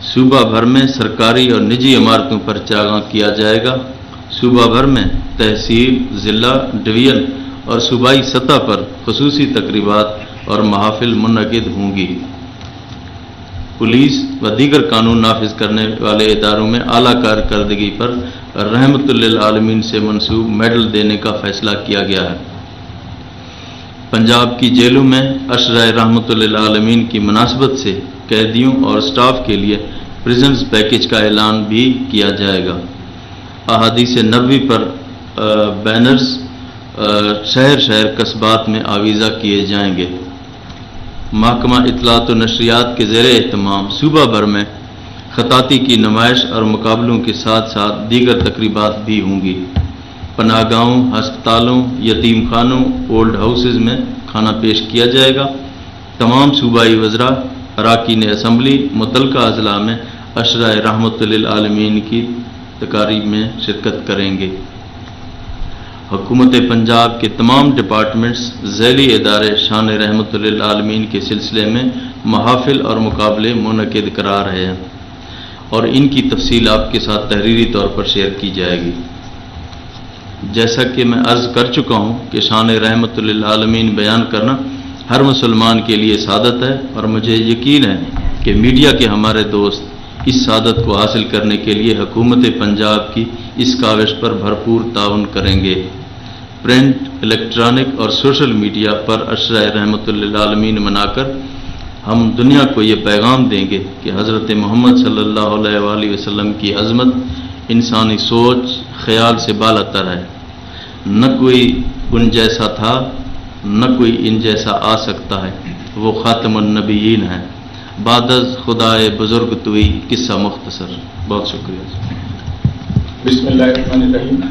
صوبہ بھر میں سرکاری اور نجی عمارتوں پر چراغاں کیا جائے گا۔ صوبہ بھر میں تحصیل، ضلع، ڈویژن اور صوبائی سطح پر خصوصی تقریبات اور محافل منعقد ہوں گی۔ پولیس و دیگر قانون نافذ کرنے والے اداروں میں اعلیٰ کارکردگی پر رحمت للعالمین سے منسوب میڈل دینے کا فیصلہ کیا گیا ہے۔ پنجاب کی جیلوں میں عشرۂ رحمت للعالمین کی مناسبت سے قیدیوں اور سٹاف کے لیے پریزنز پیکیج کا اعلان بھی کیا جائے گا۔ احادیث نبوی پر بینرز شہر شہر قصبات میں آویزہ کیے جائیں گے۔ محکمہ اطلاعات و نشریات کے زیر اہتمام صوبہ بھر میں خطاطی کی نمائش اور مقابلوں کے ساتھ ساتھ دیگر تقریبات بھی ہوں گی۔ پناہ گاہوں، ہسپتالوں، یتیم خانوں، اولڈ ہاؤسز میں کھانا پیش کیا جائے گا۔ تمام صوبائی وزراء، اراکین اسمبلی متعلقہ اضلاع میں عشرۂ رحمت للعالمین کی تقاریب میں شرکت کریں گے۔ حکومت پنجاب کے تمام ڈپارٹمنٹس ذیلی ادارے شان رحمت للعالمین کے سلسلے میں محافل اور مقابلے منعقد کرا رہے ہیں اور ان کی تفصیل آپ کے ساتھ تحریری طور پر شیئر کی جائے گی۔ جیسا کہ میں عرض کر چکا ہوں کہ شان رحمت للعالمین بیان کرنا ہر مسلمان کے لیے سعادت ہے، اور مجھے یقین ہے کہ میڈیا کے ہمارے دوست اس سعادت کو حاصل کرنے کے لیے حکومت پنجاب کی اس کاوش پر بھرپور تعاون کریں گے۔ پرنٹ، الیکٹرانک اور سوشل میڈیا پر عشرۂ رحمت للعالمین منا کر ہم دنیا کو یہ پیغام دیں گے کہ حضرت محمد صلی اللہ علیہ وآلہ وسلم کی عظمت انسانی سوچ خیال سے بالاتر ہے۔ نہ کوئی ان جیسا تھا، نہ کوئی ان جیسا آ سکتا ہے، وہ خاتم النبیین ہے۔ بعد از خدائے بزرگ توئی، قصہ مختصر۔ بہت شکریہ۔ بسم اللہ الرحمن الرحیم۔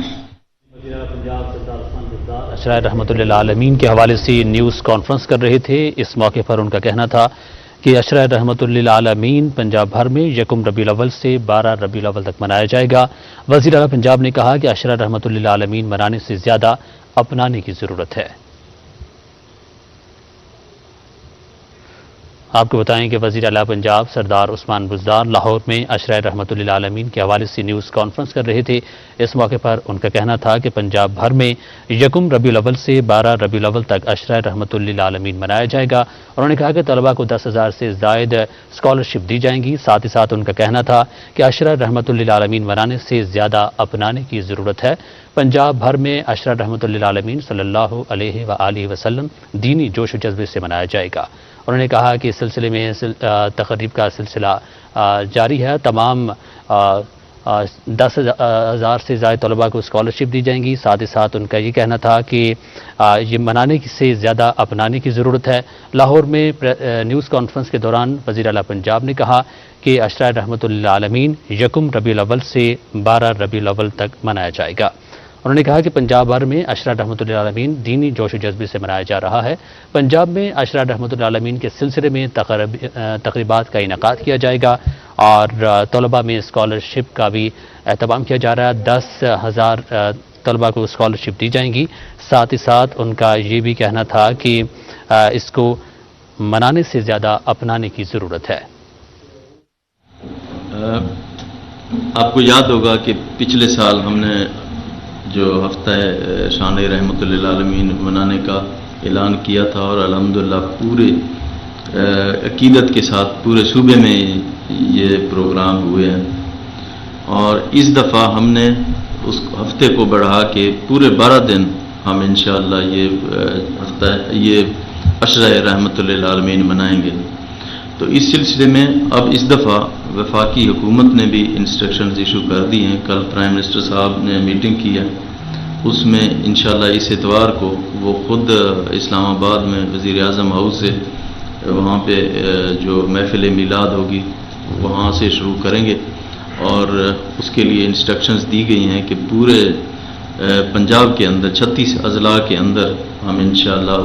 عشرۂ رحمت للعالمین کے حوالے سے نیوز کانفرنس کر رہے تھے۔ اس موقع پر ان کا کہنا تھا کہ عشرۂ رحمت للعالمین پنجاب بھر میں 1 ربیع الاول سے 12 ربیع الاول تک منایا جائے گا۔ وزیر اعلیٰ پنجاب نے کہا کہ عشرۂ رحمت للعالمین منانے سے زیادہ اپنانے کی ضرورت ہے۔ آپ کو بتائیں کہ وزیر اعلیٰ پنجاب سردار عثمان بزدار لاہور میں عشرۂ رحمت للعالمین کے حوالے سے نیوز کانفرنس کر رہے تھے۔ اس موقع پر ان کا کہنا تھا کہ پنجاب بھر میں 1 ربیع الاول سے 12 ربیع الاول تک عشرۂ رحمت للعالمین منایا جائے گا۔ انہوں نے کہا کہ طلباء کو 10,000 سے زائد اسکالرشپ دی جائیں گی۔ ساتھ ہی ساتھ ان کا کہنا تھا کہ عشرۂ رحمت للعالمین منانے سے زیادہ اپنانے کی ضرورت ہے۔ پنجاب بھر میں عشرۂ رحمت للعالمین صلی اللہ علیہ وآلہ وسلم دینی جوش و جذبے سے منایا جائے گا۔ انہوں نے کہا کہ اس سلسلے میں تقریب کا سلسلہ جاری ہے۔ تمام 10,000 سے زائد طلباء کو اسکالرشپ دی جائیں گی۔ ساتھ ہی ساتھ ان کا یہ کہنا تھا کہ یہ منانے سے زیادہ اپنانے کی ضرورت ہے۔ لاہور میں نیوز کانفرنس کے دوران وزیر اعلیٰ پنجاب نے کہا کہ عشرۂ رحمت للعالمین 1 ربیع الاول سے 12 ربیع الاول تک منایا جائے گا۔ انہوں نے کہا کہ پنجاب بھر میں عشرۂ رحمت للعالمین دینی جوش و جذبے سے منایا جا رہا ہے۔ پنجاب میں عشرۂ رحمت للعالمین کے سلسلے میں تقریبات کا انعقاد کیا جائے گا اور طلباء میں اسکالرشپ کا بھی اہتمام کیا جا رہا ہے۔ 10,000 طلباء کو اسکالرشپ دی جائیں گی۔ ساتھ ہی ساتھ ان کا یہ بھی کہنا تھا کہ اس کو منانے سے زیادہ اپنانے کی ضرورت ہے۔ آپ کو یاد ہوگا کہ پچھلے سال ہم نے جو ہفتہ شان رحمت للعالمین منانے کا اعلان کیا تھا، اور الحمدللہ پورے عقیدت کے ساتھ پورے صوبے میں یہ پروگرام ہوئے ہیں، اور اس دفعہ ہم نے اس ہفتے کو بڑھا کے پورے 12 دن ہم انشاءاللہ یہ عشرۂ رحمت للعالمین منائیں گے۔ تو اس سلسلے میں اب اس دفعہ وفاقی حکومت نے بھی انسٹرکشنز ایشو کر دی ہیں۔ کل پرائم منسٹر صاحب نے میٹنگ کی ہے، اس میں انشاءاللہ اس اتوار کو وہ خود اسلام آباد میں وزیر اعظم ہاؤس سے وہاں پہ جو محفل میلاد ہوگی وہاں سے شروع کریں گے، اور اس کے لیے انسٹرکشنز دی گئی ہیں کہ پورے پنجاب کے اندر 36 اضلاع کے اندر ہم انشاءاللہ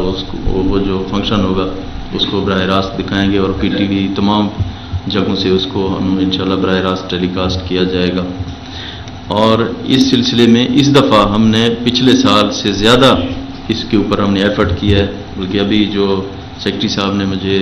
وہ جو فنکشن ہوگا اس کو براہ راست دکھائیں گے، اور پی ٹی وی تمام جگہوں سے اس کو ہم انشاءاللہ براہ راست ٹیلی کاسٹ کیا جائے گا۔ اور اس سلسلے میں اس دفعہ ہم نے پچھلے سال سے زیادہ اس کے اوپر ہم نے ایفرٹ کیا ہے، بلکہ ابھی جو سیکرٹری صاحب نے مجھے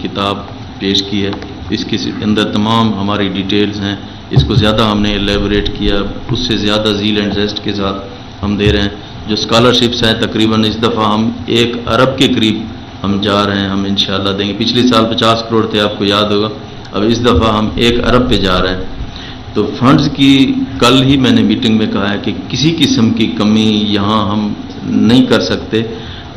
کتاب پیش کی ہے اس کے اندر تمام ہماری ڈیٹیلز ہیں. اس کو زیادہ ہم نے ایلیبوریٹ کیا، اس سے زیادہ زیل اینڈ زیسٹ کے ساتھ ہم دے رہے ہیں. جو اسکالرشپس ہیں تقریباً اس دفعہ ہم 1 ارب کے قریب ہم جا رہے ہیں، ہم انشاءاللہ دیں گے. پچھلے سال 50 کروڑ تھے، آپ کو یاد ہوگا. اب اس دفعہ ہم 1 ارب پہ جا رہے ہیں. تو فنڈز کی کل ہی میں نے میٹنگ میں کہا ہے کہ کسی قسم کی کمی یہاں ہم نہیں کر سکتے،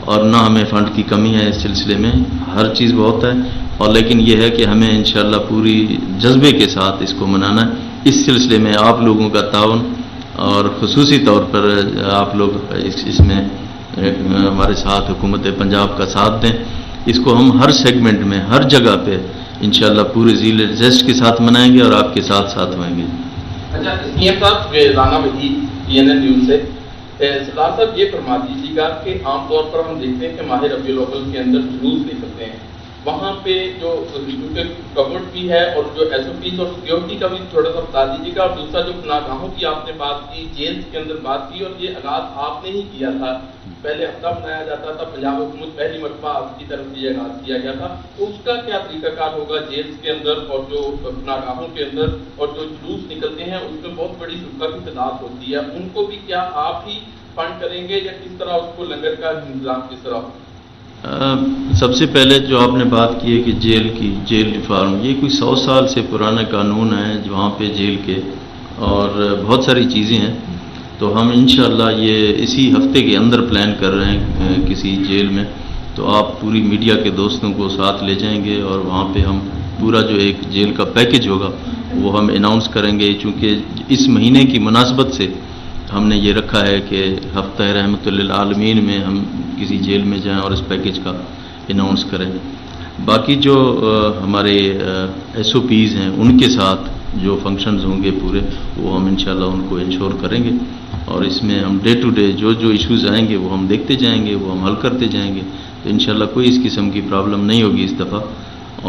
اور نہ ہمیں فنڈ کی کمی ہے. اس سلسلے میں ہر چیز بہت ہے، اور لیکن یہ ہے کہ ہمیں انشاءاللہ پوری جذبے کے ساتھ اس کو منانا ہے. اس سلسلے میں آپ لوگوں کا تعاون، اور خصوصی طور پر آپ لوگ اس میں ہمارے ساتھ حکومت پنجاب کا ساتھ دیں. اس کو ہم ہر سیگمنٹ میں ہر جگہ پہ انشاءاللہ پورے ذیل زیسٹ کے ساتھ منائیں گے، اور آپ کے ساتھ ساتھ ہوئیں گے. اچھا صاحب، رانا وحید CNN نیوز سے. سردار صاحب یہ فرما دیجیے گا کہ عام طور پر ہم دیکھتے ہیں کہ ماہ ربیع الاول کے اندر جلوس نکلتے ہیں، وہاں پہ جو گورنمنٹ بھی ہے اور جو SOPs اور سیکورٹی کا بھی تھوڑا سا بتا دیجیے گا. اور دوسرا جو پناہ کی آپ نے بات کی، جیلز کے اندر بات کی، اور یہ آغاز آپ نے ہی کیا تھا. پہلے ہفتہ منایا جاتا تھا، پنجاب حکومت پہلی مرتبہ آپ کی طرف سے یہ آغاز کیا گیا تھا. تو اس کا کیا طریقہ کار ہوگا جیلز کے اندر اور جو پناہ کے اندر، اور جو جلوس نکلتے ہیں اس میں بہت بڑی شرکا کی تعداد ہوتی ہے، ان کو بھی کیا آپ ہی فنڈ کریں گے، یا کس طرح اس کو لنگر کا انتظام کس طرح ہوگا؟ سب سے پہلے جو آپ نے بات کی ہے کہ جیل ریفارم، یہ کوئی 100 سال سے پرانا قانون ہے وہاں پہ جیل کے، اور بہت ساری چیزیں ہیں. تو ہم انشاءاللہ یہ اسی ہفتے کے اندر پلان کر رہے ہیں کسی جیل میں. تو آپ پوری میڈیا کے دوستوں کو ساتھ لے جائیں گے، اور وہاں پہ ہم پورا جو ایک جیل کا پیکج ہوگا وہ ہم اناؤنس کریں گے. چونکہ اس مہینے کی مناسبت سے ہم نے یہ رکھا ہے کہ ہفتہ رحمت للعالمین میں ہم کسی جیل میں جائیں اور اس پیکج کا اناؤنس کریں. باقی جو ہمارے SOPs ہیں ان کے ساتھ جو فنکشنز ہوں گے پورے، وہ ہم انشاءاللہ ان کو انشور کریں گے. اور اس میں ہم ڈے ٹو ڈے جو ایشوز آئیں گے وہ ہم دیکھتے جائیں گے، وہ ہم حل کرتے جائیں گے. تو انشاءاللہ کوئی اس قسم کی پرابلم نہیں ہوگی اس دفعہ،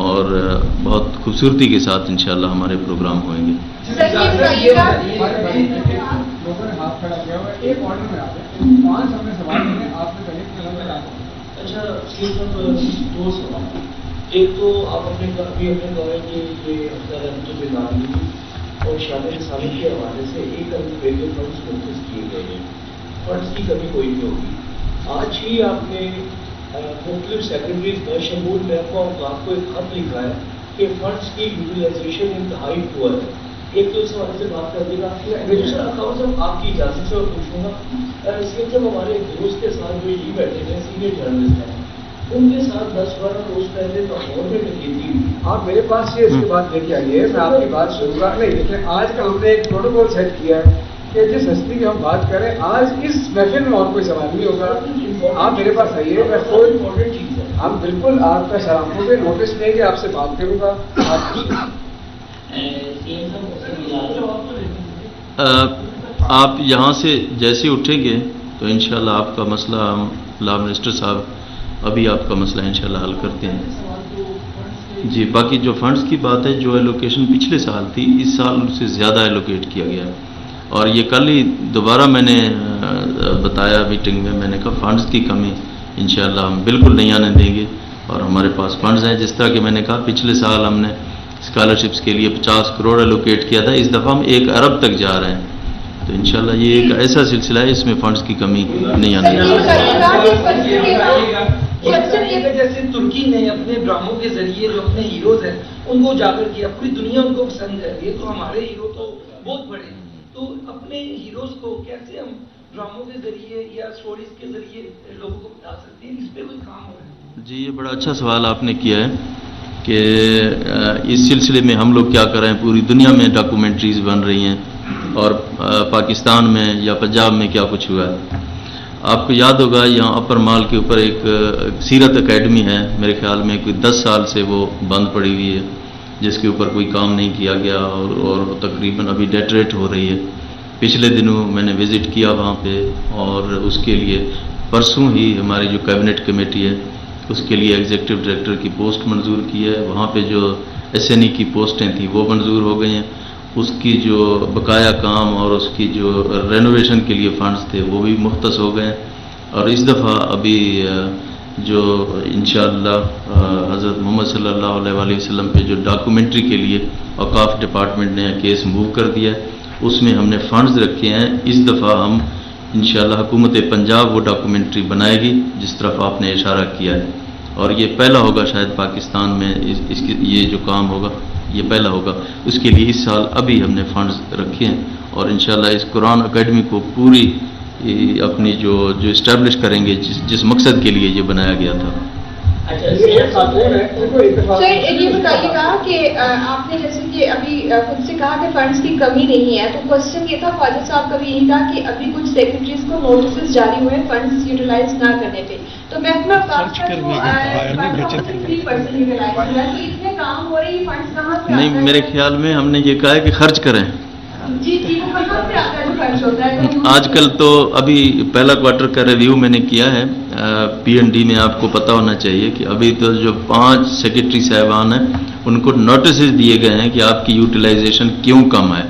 اور بہت خوبصورتی کے ساتھ انشاءاللہ ہمارے پروگرام ہوئیں گے. اچھا دو سوال. ایک تو آپ اپنے دورے کے یہ اور شان رسالت کے حوالے سے ایک فنڈس منتخب کیے گئے ہیں، فنڈس کی کمی کوئی نہیں ہوگی. آج ہی آپ نے مختلف سیکرٹریز بشمول محکمہ اوقاف کو ایک خط لکھا ہے کہ فنڈس کی یوٹیلائزیشن انتہائی پور ہے. ایک تو اس حوالے سے بات کر دے گا. دوسرا اکاؤنٹ صاحب آپ کی اجازت سے اور پوچھوں گا، سید صاحب ہمارے دوست کے ساتھ جو یہ بیٹھے ہیں سینئر جرنلسٹ ہیں، ان کے ساتھ 10-12 روز پہلے لاہور میں ڈکیتی ہوئی. آپ میرے پاس یہ اس کے بعد لے کے آئیے، میں آپ کی بات سنوں گا. نہیں دیکھیں، آج کا ہم نے ایک پروٹوکول سیٹ کیا ہے کہ جس ہستی کی ہم بات کریں آج اس محفل میں اور کوئی سوال نہیں ہوگا. آپ میرے پاس آئیے، میں کوئی امپورٹنٹ چیز ہے. ہم بالکل آپ کا سلاموں پہ نوٹس لیں گے، آپ سے بات کروں گا. آپ یہاں سے جیسے اٹھیں گے تو انشاءاللہ آپ کا مسئلہ لا منسٹر صاحب ابھی آپ کا مسئلہ انشاءاللہ حل کرتے ہیں. جی باقی جو فنڈز کی بات ہے، جو ایلوکیشن پچھلے سال تھی اس سال ان سے زیادہ ایلوکیٹ کیا گیا ہے. اور یہ کل ہی دوبارہ میں نے بتایا میٹنگ میں نے کہا فنڈز کی کمی انشاءاللہ ہم بالکل نہیں آنے دیں گے، اور ہمارے پاس فنڈز ہیں. جس طرح کہ میں نے کہا پچھلے سال ہم نے اسکالرشپس کے لیے 50 کروڑ ایلوکیٹ کیا تھا، اس دفعہ ہم 1 ارب تک جا رہے ہیں. تو انشاءاللہ یہ ایک ایسا سلسلہ ہے اس میں فنڈز کی کمی نہیں آنے دیں گے. جیسے ترکی نے اپنے ڈراموں کے ذریعے جو اپنے ہیروز ہیں ان کو اجاگر کیا، پوری دنیا ان کو پسند ہے. یہ تو ہمارے ہیرو تو بہت بڑے ہیں، تو اپنے ہیروز کو کیسے ہم ڈراموں کے ذریعے یا اسٹوریز کے ذریعے لوگوں کو بتا سکتے ہیں؟ اس پہ کوئی کام ہو رہا ہے؟ جی یہ بڑا اچھا سوال آپ نے کیا ہے کہ اس سلسلے میں ہم لوگ کیا کر رہے ہیں. پوری دنیا میں ڈاکومنٹریز بن رہی ہیں، اور پاکستان میں یا پنجاب میں کیا کچھ ہوا ہے. آپ کو یاد ہوگا یہاں اپر مال کے اوپر ایک سیرت اکیڈمی ہے، میرے خیال میں کوئی 10 سال سے وہ بند پڑی ہوئی ہے، جس کے اوپر کوئی کام نہیں کیا گیا، اور تقریباً ابھی ڈیٹریٹ ہو رہی ہے. پچھلے دنوں میں نے وزٹ کیا وہاں پہ، اور اس کے لیے پرسوں ہی ہماری جو کیبنٹ کمیٹی ہے اس کے لیے ایگزیکٹو ڈائریکٹر کی پوسٹ منظور کی ہے. وہاں پہ جو SNE کی پوسٹیں تھیں وہ منظور ہو گئی ہیں. اس کی جو بقایا کام اور اس کی جو رینوویشن کے لیے فنڈز تھے وہ بھی مختص ہو گئے ہیں. اور اس دفعہ ابھی جو انشاءاللہ حضرت محمد صلی اللہ علیہ وسلم پہ جو ڈاکومنٹری کے لیے اوقاف ڈپارٹمنٹ نے کیس موو کر دیا ہے، اس میں ہم نے فنڈز رکھے ہیں. اس دفعہ ہم انشاءاللہ حکومت پنجاب وہ ڈاکومنٹری بنائے گی جس طرف آپ نے اشارہ کیا ہے، اور یہ پہلا ہوگا شاید پاکستان میں اس کی یہ جو کام ہوگا یہ پہلا ہوگا. اس کے لیے اس سال ابھی ہم نے فنڈز رکھے ہیں، اور انشاءاللہ اس قرآن اکیڈمی کو پوری اپنی جو اسٹیبلش کریں گے جس مقصد کے لیے یہ بنایا گیا تھا. سر یہ بتائیے گا کہ آپ نے جیسے کہ ابھی خود سے کہا کہ فنڈز کی کمی نہیں ہے، تو کوشچن یہ تھا خواجہ صاحب کا بھی یہی تھا کہ ابھی کچھ سیکرٹریز کو نوٹسز جاری ہوئے فنڈز یوٹیلائز نہ کرنے پہ، تو محکمہ اوقاف کا جو 3% یوٹیلائز ہو رہا ہے، تو اتنے کام ہو رہے ہیں فنڈز کہاں سے؟ نہیں، میرے خیال میں ہم نے یہ کہا ہے کہ خرچ کریں. جی وہ کہاں سے آتا ہے جو خرچ ہوتا ہے؟ آج کل تو ابھی پہلا کوارٹر کا ریویو میں نے کیا ہے پی این ڈی میں. آپ کو پتہ ہونا چاہیے کہ ابھی تو جو 5 سیکرٹری صاحبان ہیں ان کو نوٹسز دیے گئے ہیں کہ آپ کی یوٹیلائزیشن کیوں کم ہے.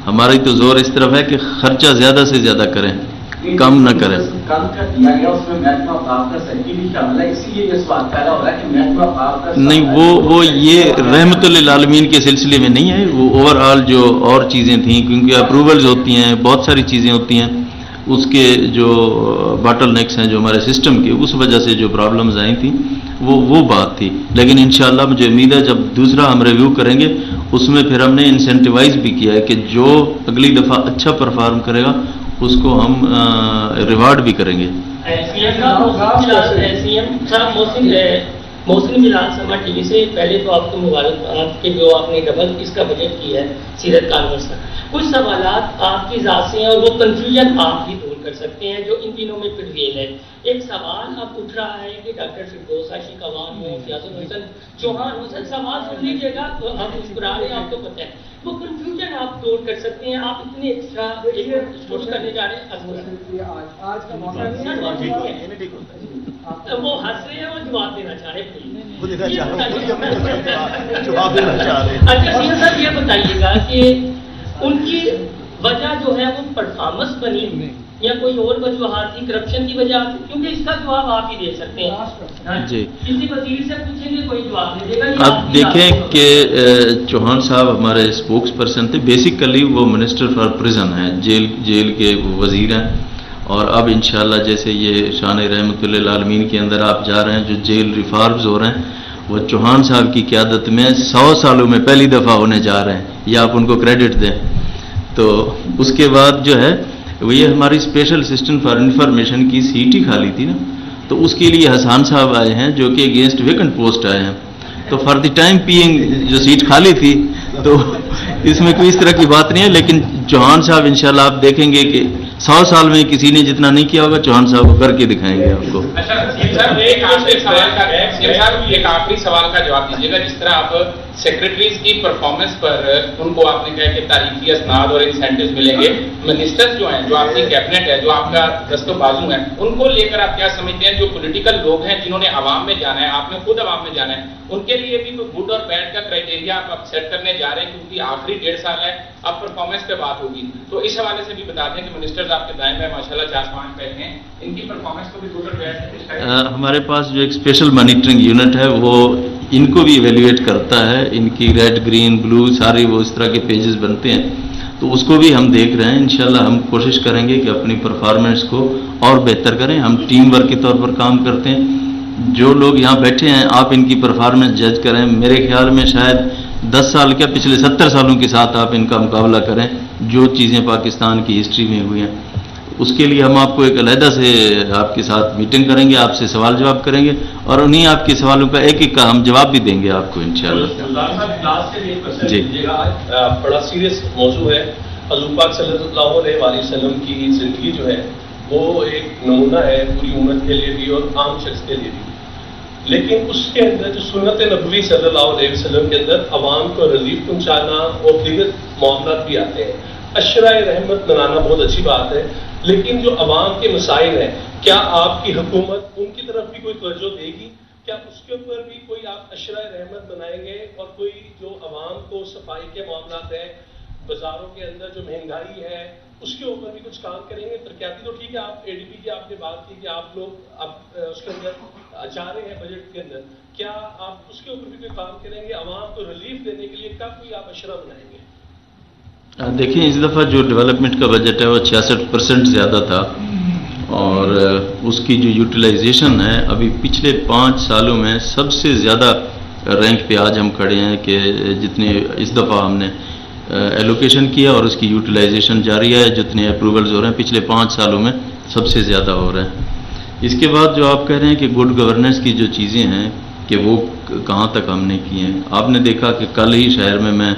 ہماری تو زور اس طرف ہے کہ خرچہ زیادہ سے زیادہ کریں، کم نہ کریں. کم کر دیا گیا اس میں محکمہ اوقاف کا سرکل بھی شامل ہے، اسی لیے یہ سوال پیدا ہو رہا ہے کہ محکمہ اوقاف کا نہیں، وہ یہ رحمت للعالمین کے سلسلے میں نہیں ہے، وہ اوور آل جو اور چیزیں تھیں، کیونکہ اپروولز ہوتی ہیں، بہت ساری چیزیں ہوتی ہیں، اس کے جو باٹل نیکس ہیں جو ہمارے سسٹم کے، اس وجہ سے جو پرابلمز آئی تھیں وہ بات تھی. لیکن انشاءاللہ مجھے امید ہے جب دوسرا ہم ریویو کریں گے اس میں پھر ہم نے انسینٹیوائز بھی کیا ہے کہ جو اگلی دفعہ اچھا پرفارم کرے گا اس کو ہم ریوارڈ بھی کریں گے. محسن بلال سما ٹی وی سے پہلے تو آپ کو مبارکباد کہ جو آپ نے ڈبل اس کا بجٹ کیا ہے سیرت کانفرنس کا. کچھ سوالات آپ کی ذات سے ہیں اور وہ کنفیوژن آپ بھی دور کر سکتے ہیں جو ان دنوں میں پرویل ہے. ایک سوال اب اٹھ رہا ہے کہ ڈاکٹر فردوس عاشق عوان ہو، فیاض الحسن چوہان ہو، سر سوال سن لیجیے گا تو ہم مسکرا رہے ہیں، آپ کو پتہ ہے وہ کنفیوژن آپ دور کر سکتے ہیں. آپ اتنے ایکسٹرا شروع کرنے جا رہے ہیں، آج کا موقع وہ ہنس رہے ہیں اور جواب دینا چاہ رہے ہیں. اچھا سیاح صاحب یہ بتائیے گا کہ ان کی وجہ جو ہے وہ پرفارمنس بنی یا کوئی اور وجوہات تھی، کرپشن کی وجہ، کیونکہ اس کا جواب آپ ہی دے سکتے ہیں. جی کسی وزیر سے پوچھیں گے کوئی جواب دے دے گا. آپ دیکھیں کہ چوہان صاحب ہمارے اسپوکس پرسن تھے، بیسیکلی وہ منسٹر فار پریزن ہیں، جیل کے وزیر ہیں. اور اب انشاءاللہ جیسے یہ شان رحمت للعالمین کے اندر آپ جا رہے ہیں جو جیل ریفارمز ہو رہے ہیں وہ چوہان صاحب کی قیادت میں 100 سالوں میں پہلی دفعہ ہونے جا رہے ہیں، یہ آپ ان کو کریڈٹ دیں. تو اس کے بعد جو ہے وہ یہ ہماری اسپیشل اسسٹنٹ فار انفارمیشن کی سیٹ ہی خالی تھی نا، تو اس کے لیے حسان صاحب آئے ہیں جو کہ اگینسٹ ویکنٹ پوسٹ آئے ہیں. تو فار دی ٹائم بینگ جو سیٹ خالی تھی تو اس میں کوئی اس طرح کی بات نہیں ہے. لیکن چوہان صاحب انشاءاللہ آپ دیکھیں گے کہ 100 سال میں کسی نے جتنا نہیں کیا ہوگا چوہان صاحب کو کر کے دکھائیں گے آپ کو. ایک آخری سوال کا جواب دیجیے گا. جس طرح آپ سیکرٹریز کی پرفارمنس پر ان کو آپ نے کہا کہ تاریخی اسناد اور انسینٹیوز ملیں گے، منسٹر جو ہیں جو آپ کی کیبنٹ ہے جو آپ کا دست و بازو ہے ان کو لے کر آپ کیا سمجھتے ہیں؟ جو پولیٹیکل لوگ ہیں جنہوں نے عوام میں جانا ہے، آپ نے خود عوام میں جانا ہے، ان کے لیے بھی کوئی گڈ اور بیڈ کا کرائٹیریا آپ سیٹ کرنے جا رہے ہیں؟ کیونکہ آخری 1.5 سال ہے، اب پرفارمنس پہ بات ہوگی، تو اس حوالے سے بھی بتا دیں کہ منسٹرز آپ کے دائیں میں ماشاءاللہ 4-5 بیٹھے ہیں، ان کی پرفارمنس کو بھی گڈ اور بیڈ ہمارے پاس جو ایک اسپیشل مانیٹرنگ یونٹ ہے وہ ان کو بھی ایویلویٹ کرتا ہے. ان کی ریڈ گرین بلو ساری وہ اس طرح کے پیجز بنتے ہیں، تو اس کو بھی ہم دیکھ رہے ہیں. انشاءاللہ ہم کوشش کریں گے کہ اپنی پرفارمنس کو اور بہتر کریں. ہم ٹیم ورک کے طور پر کام کرتے ہیں. جو لوگ یہاں بیٹھے ہیں آپ ان کی پرفارمنس جج کریں. میرے خیال میں شاید 10 سال کیا پچھلے 70 سالوں کے ساتھ آپ ان کا مقابلہ کریں جو چیزیں پاکستان کی ہسٹری میں ہوئی ہیں. اس کے لیے ہم آپ کو ایک علیحدہ سے آپ کے ساتھ میٹنگ کریں گے، آپ سے سوال جواب کریں گے اور انہیں آپ کے سوالوں کا ایک ایک کا ہم جواب بھی دیں گے آپ کو انشاءاللہ. جی بڑا سیریس موضوع ہے. حضور پاک صلی اللہ علیہ وسلم کی زندگی جو ہے وہ ایک نمونہ ہے پوری امت کے لیے بھی اور عام شخص کے لیے بھی. لیکن اس کے اندر جو سنت نبوی صلی اللہ علیہ وسلم کے اندر عوام کو ریلیف پہنچانا اور دیگر معاملات بھی آتے ہیں. عشرۂ رحمت منانا بہت اچھی بات ہے، لیکن جو عوام کے مسائل ہیں کیا آپ کی حکومت ان کی طرف بھی کوئی توجہ دے گی؟ کیا اس کے اوپر بھی کوئی آپ عشرۂ رحمت بنائیں گے اور کوئی جو عوام کو صفائی کے معاملات ہیں بازاروں کے اندر جو مہنگائی ہے اس کے اوپر بھی کچھ کام کریں گے؟ ترقیاتی تو ٹھیک ہے، آپ اے ڈی پی کی آپ نے بات کی کہ آپ لوگ اب اس کے اندر جا رہے ہیں بجٹ کے اندر، کیا آپ اس کے اوپر بھی کوئی کام کریں گے؟ عوام کو ریلیف دینے کے لیے کیا کوئی آپ اشرا بنائیں گے؟ دیکھیں اس دفعہ جو ڈیولپمنٹ کا بجٹ ہے وہ 66% زیادہ تھا، اور اس کی جو یوٹیلائزیشن ہے ابھی پچھلے 5 سالوں میں سب سے زیادہ رینک پہ آج ہم کھڑے ہیں کہ جتنے اس دفعہ ہم نے ایلوکیشن کیا اور اس کی یوٹیلائزیشن جاری ہے، جتنے اپروولز ہو رہے ہیں پچھلے 5 سالوں میں سب سے زیادہ ہو رہے ہیں۔ اس کے بعد جو آپ کہہ رہے ہیں کہ گڈ گورننس کی جو چیزیں ہیں کہ وہ کہاں تک ہم نے کی ہیں، آپ نے دیکھا کہ کل ہی شہر میں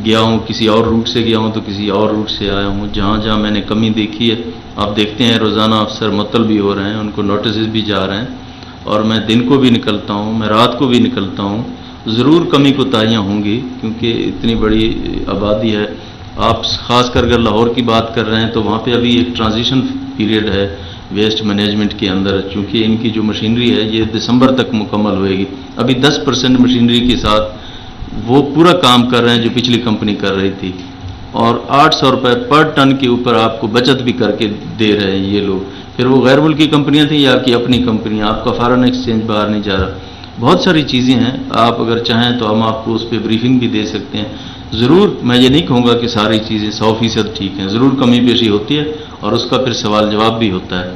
گیا ہوں، کسی اور روٹ سے گیا ہوں تو کسی اور روٹ سے آیا ہوں، جہاں جہاں میں نے کمی دیکھی ہے آپ دیکھتے ہیں روزانہ افسر معطل بھی ہو رہے ہیں، ان کو نوٹسز بھی جا رہے ہیں، اور میں دن کو بھی نکلتا ہوں، میں رات کو بھی نکلتا ہوں، ضرور کمی کوتاہیاں ہوں گی کیونکہ اتنی بڑی آبادی ہے۔ آپ خاص کر اگر لاہور کی بات کر رہے ہیں تو وہاں پہ ابھی ایک ٹرانزیشن پیریڈ ہے ویسٹ مینجمنٹ کے اندر، چونکہ ان کی جو مشینری ہے یہ دسمبر تک مکمل ہوئے گی، ابھی 10% مشینری کے ساتھ وہ پورا کام کر رہے ہیں جو پچھلی کمپنی کر رہی تھی، اور 800 روپے پر ٹن کے اوپر آپ کو بچت بھی کر کے دے رہے ہیں یہ لوگ۔ پھر وہ غیر ملکی کمپنیاں تھیں یا آپ کی اپنی کمپنیاں، آپ کا فارن ایکسچینج باہر نہیں جا رہا، بہت ساری چیزیں ہیں، آپ اگر چاہیں تو ہم آپ کو اس پہ بریفنگ بھی دے سکتے ہیں۔ ضرور میں یہ نہیں کہوں گا کہ ساری چیزیں 100% ٹھیک ہیں، ضرور کمی بیشی ہوتی ہے اور اس کا پھر سوال جواب بھی ہوتا ہے۔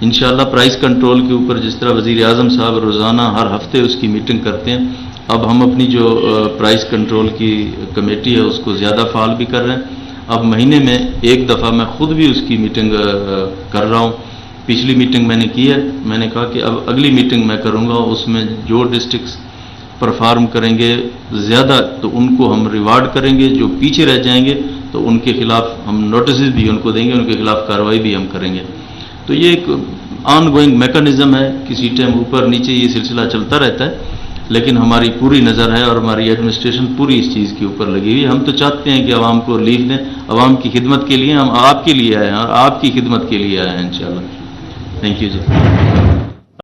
انشاءاللہ پرائز کنٹرول کے اوپر جس طرح وزیر اعظم صاحب روزانہ ہر ہفتے اس کی میٹنگ کرتے ہیں، اب ہم اپنی جو پرائز کنٹرول کی کمیٹی ہے اس کو زیادہ فعال بھی کر رہے ہیں۔ اب مہینے میں ایک دفعہ میں خود بھی اس کی میٹنگ کر رہا ہوں، پچھلی میٹنگ میں نے کی ہے، میں نے کہا کہ اب اگلی میٹنگ میں کروں گا، اس میں جو ڈسٹرکٹس پرفارم کریں گے زیادہ تو ان کو ہم ریوارڈ کریں گے، جو پیچھے رہ جائیں گے تو ان کے خلاف ہم نوٹسز بھی ان کو دیں گے، ان کے خلاف کارروائی بھی ہم کریں گے۔ تو یہ ایک آن گوئنگ میکانزم ہے، کسی ٹائم اوپر نیچے یہ سلسلہ چلتا رہتا ہے، لیکن ہماری پوری نظر ہے اور ہماری ایڈمنسٹریشن پوری اس چیز کے اوپر لگی ہوئی ہے۔ ہم تو چاہتے ہیں کہ عوام کو ریلیف دیں، عوام کی خدمت کے لیے، ہم آپ کے لیے آئے ہیں اور آپ کی خدمت کے لیے آئے ہیں انشاءاللہ۔ Thank you G.